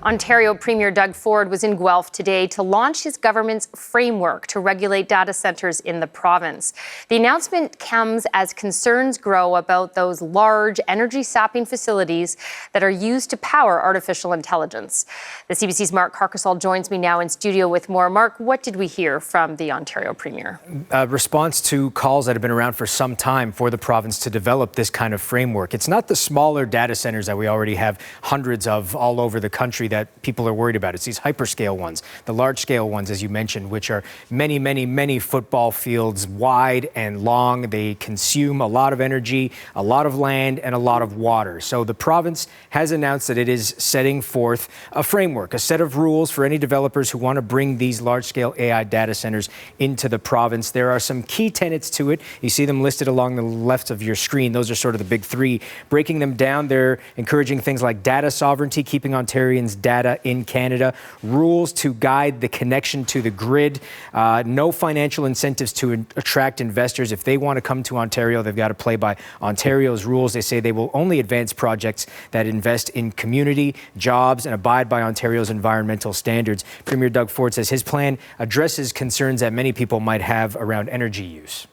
Ontario Premier Doug Ford was in Guelph today to launch his government's framework to regulate data centres in the province. The announcement comes as concerns grow about those large energy-sapping facilities that are used to power artificial intelligence. The CBC's Mark Carcasol joins me now in studio with more. Mark, what did we hear from the Ontario Premier? A response to calls that have been around for some time for the province to develop this kind of framework. It's not the smaller data centres that we already have hundreds of all over the country that people are worried about. It's these hyperscale ones, the large-scale ones, as you mentioned, which are many, many, many football fields wide and long. They consume a lot of energy, a lot of land, and a lot of water. So the province has announced that it is setting forth a framework, a set of rules for any developers who want to bring these large-scale AI data centers into the province. There are some key tenets to it. You see them listed along the left of your screen. Those are sort of the big three. Breaking them down, they're encouraging things like data sovereignty, keeping Ontarians' data in Canada, rules to guide the connection to the grid, no financial incentives to attract investors. If they want to come to Ontario, they've got to play by Ontario's rules. They say they will only advance projects that invest in community, jobs, and abide by Ontario's environmental standards. Premier Doug Ford says his plan addresses concerns that many people might have around energy use.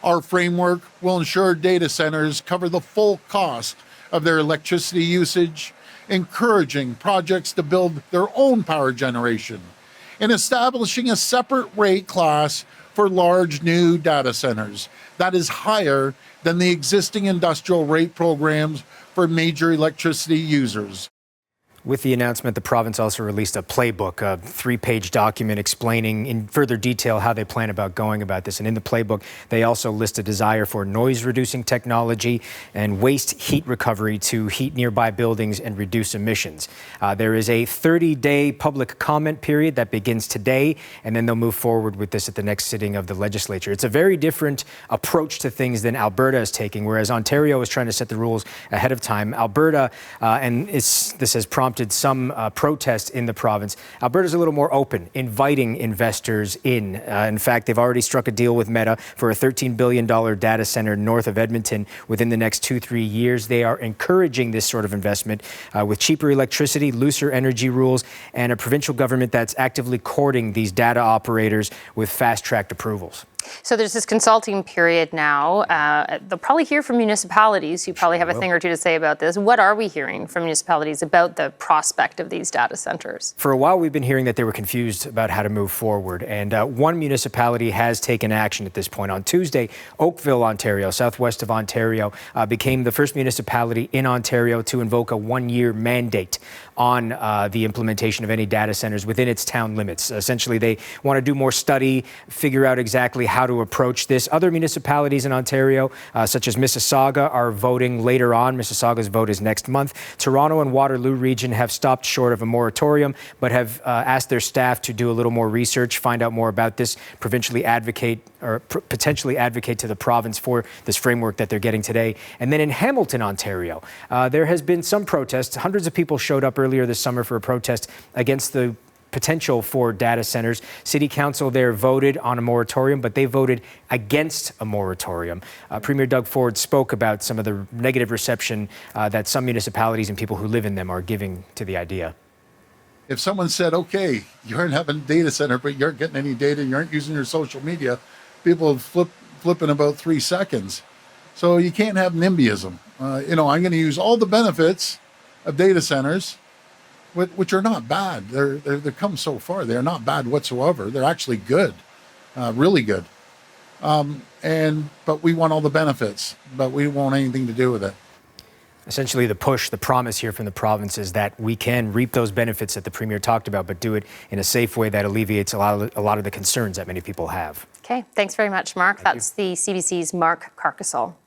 Our framework will ensure data centers cover the full cost of their electricity usage, encouraging projects to build their own power generation, and establishing a separate rate class for large new data centers that is higher than the existing industrial rate programs for major electricity users. With the announcement, the province also released a playbook, a 3-page document explaining in further detail how they plan about going about this. And in the playbook, they also list a desire for noise-reducing technology and waste heat recovery to heat nearby buildings and reduce emissions. There is a 30-day public comment period that begins today, and then they'll move forward with this at the next sitting of the legislature. It's a very different approach to things than Alberta is taking, whereas Ontario is trying to set the rules ahead of time. Alberta, this has prompted some protest in the province. Alberta's a little more open, inviting investors in. In fact, they've already struck a deal with Meta for a $13 billion data center north of Edmonton within the next 2-3 years. They are encouraging this sort of investment with cheaper electricity, looser energy rules, and a provincial government that's actively courting these data operators with fast-tracked approvals. So there's this consulting period now. They'll probably hear from municipalities. You probably have a thing or two to say about this. What are we hearing from municipalities about the prospect of these data centers? For a while, we've been hearing that they were confused about how to move forward. And one municipality has taken action at this point. On Tuesday, Oakville, Ontario, southwest of Ontario, became the first municipality in Ontario to invoke a 1-year mandate on the implementation of any data centers within its town limits. Essentially, they want to do more study, figure out exactly how to approach this. Other municipalities in Ontario, such as Mississauga, are voting later on. Mississauga's vote is next month. Toronto and Waterloo region have stopped short of a moratorium, but have asked their staff to do a little more research, find out more about this, provincially advocate or potentially advocate to the province for this framework that they're getting today. And then in Hamilton, Ontario, there has been some protests. Hundreds of people showed up earlier this summer for a protest against the potential for data centers. City Council there voted on a moratorium, but they voted against a moratorium. Premier Doug Ford spoke about some of the negative reception that some municipalities and people who live in them are giving to the idea. If someone said, okay, you aren't having a data center, but you aren't getting any data, you aren't using your social media, people would flip in about 3 seconds. So you can't have NIMBYism. I'm going to use all the benefits of data centers, which are not bad. They've come so far. They're not bad whatsoever. They're actually good, really good. But we want all the benefits, but we don't want anything to do with it. Essentially, the promise here from the province is that we can reap those benefits that the Premier talked about, but do it in a safe way that alleviates a lot of the concerns that many people have. Okay, thanks very much, Mark. That's the CBC's Mark Carcasol.